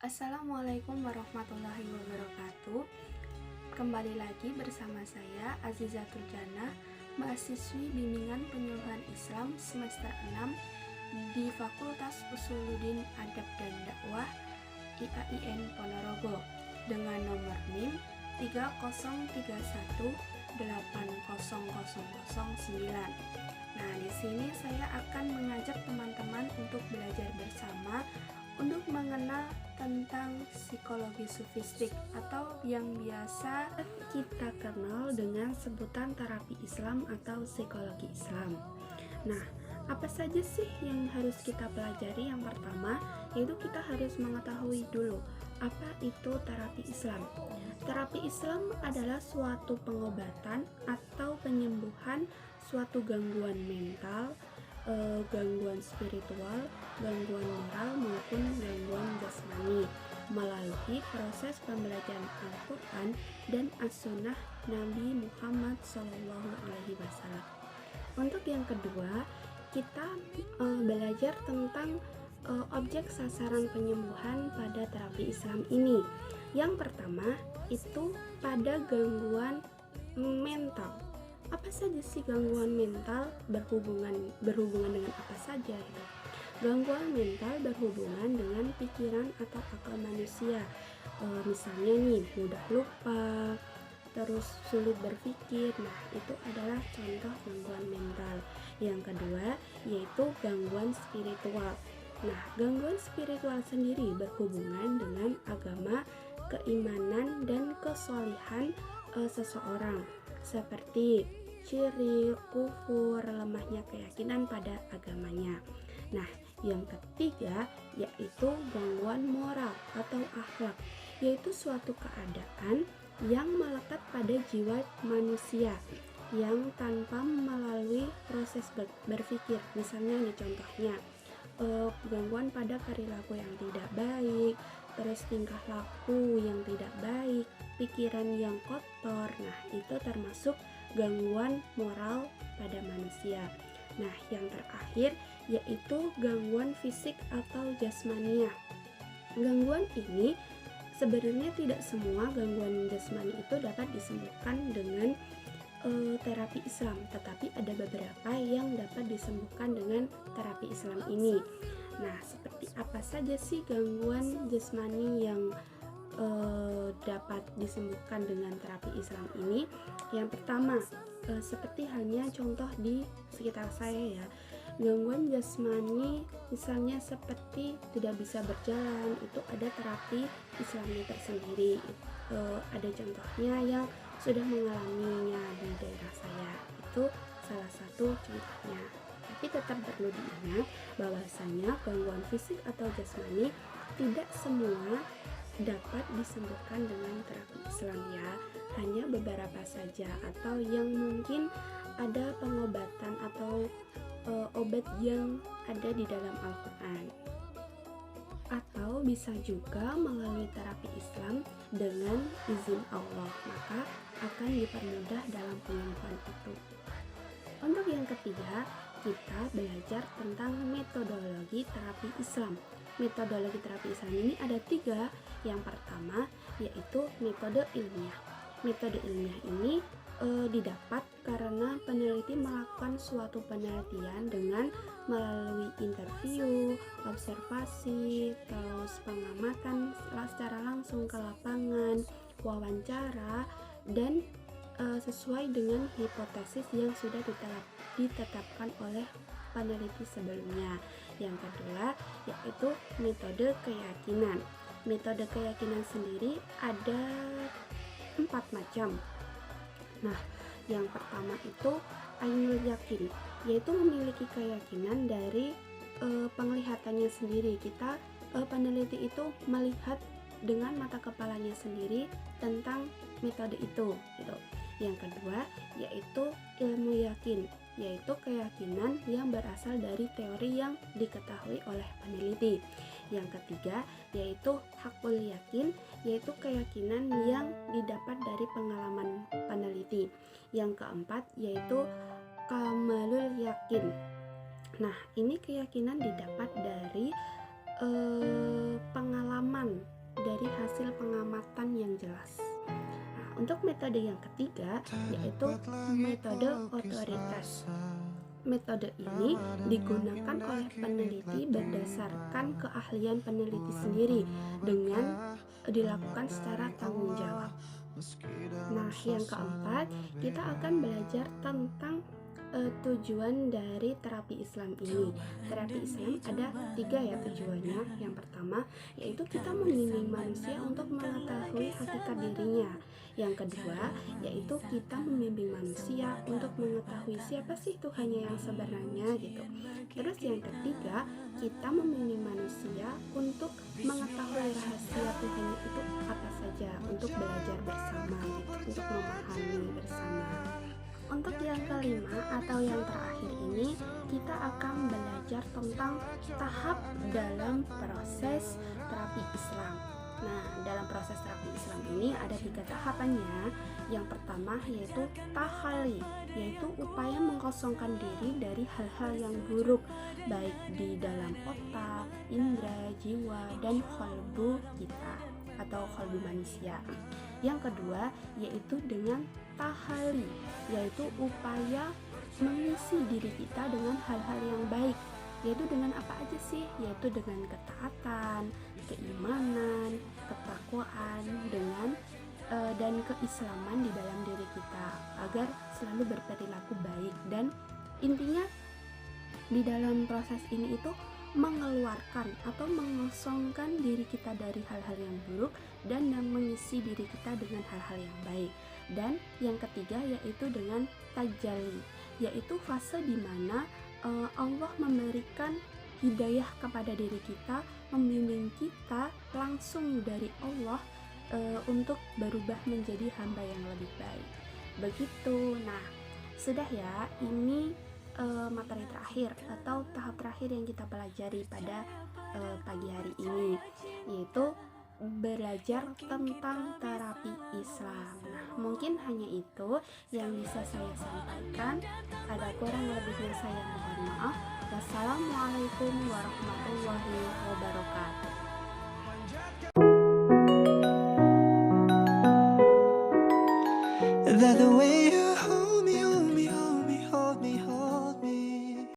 Assalamualaikum warahmatullahi wabarakatuh. Kembali lagi bersama saya Azizatul Jannah, mahasiswi bimbingan penyuluhan Islam semester 6 di Fakultas Usuluddin Adab dan Dakwah IAIN Ponorogo dengan nomor NIM 303180009. Nah, di sini saya akan mengajak teman-teman untuk belajar bersama untuk mengenal tentang psikologi sufistik atau yang biasa kita kenal dengan sebutan terapi Islam atau psikologi Islam. Nah, apa saja sih yang harus kita pelajari? Yang pertama, yaitu kita harus mengetahui dulu apa itu terapi Islam. Terapi Islam adalah suatu pengobatan atau penyembuhan suatu gangguan mental, gangguan spiritual, gangguan moral maupun gangguan jasmani melalui proses pembelajaran Al-Quran dan As-Sunnah Nabi Muhammad SAW. Untuk yang kedua, kita belajar tentang objek sasaran penyembuhan pada terapi Islam ini. Yang pertama itu pada gangguan mental. Apa saja sih gangguan mental, berhubungan dengan apa saja ya? Gangguan mental berhubungan dengan pikiran atau akal manusia. Misalnya nih, mudah lupa, terus sulit berpikir. Nah, itu adalah contoh gangguan mental. Yang kedua yaitu gangguan spiritual. Nah, gangguan spiritual sendiri berhubungan dengan agama, keimanan, dan kesolihan seseorang, seperti syirik, kufur, lemahnya keyakinan pada agamanya. Nah, yang ketiga yaitu gangguan moral atau akhlak, yaitu suatu keadaan yang melekat pada jiwa manusia yang tanpa melalui proses berpikir. Misalnya nih contohnya, gangguan pada perilaku yang tidak baik, terus tingkah laku yang tidak baik, pikiran yang kotor. Nah, itu termasuk gangguan moral pada manusia. Nah, yang terakhir yaitu gangguan fisik atau jasmaniah. Gangguan ini sebenarnya tidak semua gangguan jasmani itu dapat disembuhkan dengan terapi Islam, tetapi ada beberapa yang dapat disembuhkan dengan terapi Islam ini. Nah, seperti apa saja sih gangguan jasmani yang dapat disembuhkan dengan terapi Islam ini? Yang pertama, seperti halnya contoh di sekitar saya ya, gangguan jasmani misalnya seperti tidak bisa berjalan, itu ada terapi Islamnya tersendiri. Ada contohnya yang sudah mengalaminya di daerah saya, itu salah satu contohnya. Tapi tetap perlu diingat bahwasanya gangguan fisik atau jasmani tidak semua dapat disembuhkan dengan terapi Islam ya, hanya beberapa saja, atau yang mungkin ada pengobatan atau obat yang ada di dalam Al-Quran, atau bisa juga melalui terapi Islam dengan izin Allah, maka akan dipermudah dalam penyembuhan itu. Untuk yang ketiga, kita belajar tentang metodologi terapi Islam. Metodologi terapi Islam ini ada 3. Yang pertama yaitu metode ilmiah. Metode ilmiah ini didapat karena peneliti melakukan suatu penelitian dengan melalui interview, observasi, terus pengamatan secara langsung ke lapangan, wawancara, dan sesuai dengan hipotesis yang sudah ditetapkan oleh peneliti sebelumnya. Yang kedua yaitu metode keyakinan. Metode keyakinan sendiri ada 4 macam. Nah, yang pertama itu ainul yakin, yaitu memiliki keyakinan dari penglihatannya sendiri. Kita peneliti itu melihat dengan mata kepalanya sendiri tentang metode itu gitu. Yang kedua yaitu ilmu yakin, yaitu keyakinan yang berasal dari teori yang diketahui oleh peneliti. Yang ketiga yaitu hakul yakin, yaitu keyakinan yang didapat dari pengalaman peneliti. Yang keempat yaitu kamalul yakin. Nah, ini keyakinan didapat dari pengalaman yang jelas. Nah, untuk metode yang ketiga yaitu metode otoritas. Metode ini digunakan oleh peneliti berdasarkan keahlian peneliti sendiri dengan dilakukan secara tanggung jawab. Nah, yang keempat, kita akan belajar tentang tujuan dari terapi Islam ini. Terapi Islam ada 3 ya tujuannya. Yang pertama yaitu kita membimbing manusia untuk mengetahui hakikat dirinya. Yang kedua yaitu kita membimbing manusia untuk mengetahui siapa sih Tuhannya yang sebenarnya gitu. Terus yang ketiga, kita membimbing manusia untuk mengetahui rahasia Tuhannya itu apa saja, untuk belajar bersama gitu, untuk memahami bersama. Untuk yang kelima atau yang terakhir ini, kita akan belajar tentang tahap dalam proses terapi Islam. Nah, dalam proses terapi Islam ini ada 3 tahapannya. Yang pertama yaitu tahali, yaitu upaya mengkosongkan diri dari hal-hal yang buruk, baik di dalam otak, indera, jiwa, dan qalbu kita atau qalbu manusia. Yang kedua yaitu dengan tahali, yaitu upaya mengisi diri kita dengan hal-hal yang baik. Yaitu dengan apa aja sih? Yaitu dengan ketaatan, keimanan, ketakwaan, dan keislaman di dalam diri kita agar selalu berperilaku baik. Dan intinya di dalam proses ini itu mengeluarkan atau mengosongkan diri kita dari hal-hal yang buruk dan mengisi diri kita dengan hal-hal yang baik. Dan yang ketiga yaitu dengan tajalli, yaitu fase di mana Allah memberikan hidayah kepada diri kita, membimbing kita langsung dari Allah untuk berubah menjadi hamba yang lebih baik. Begitu. Nah, sudah ya, ini materi terakhir atau tahap terakhir yang kita pelajari pada pagi hari ini, yaitu belajar tentang terapi Islam. Nah, mungkin hanya itu yang bisa saya sampaikan. Ada kurang lebihnya saya mohon maaf. Wassalamualaikum warahmatullahi wabarakatuh. That the way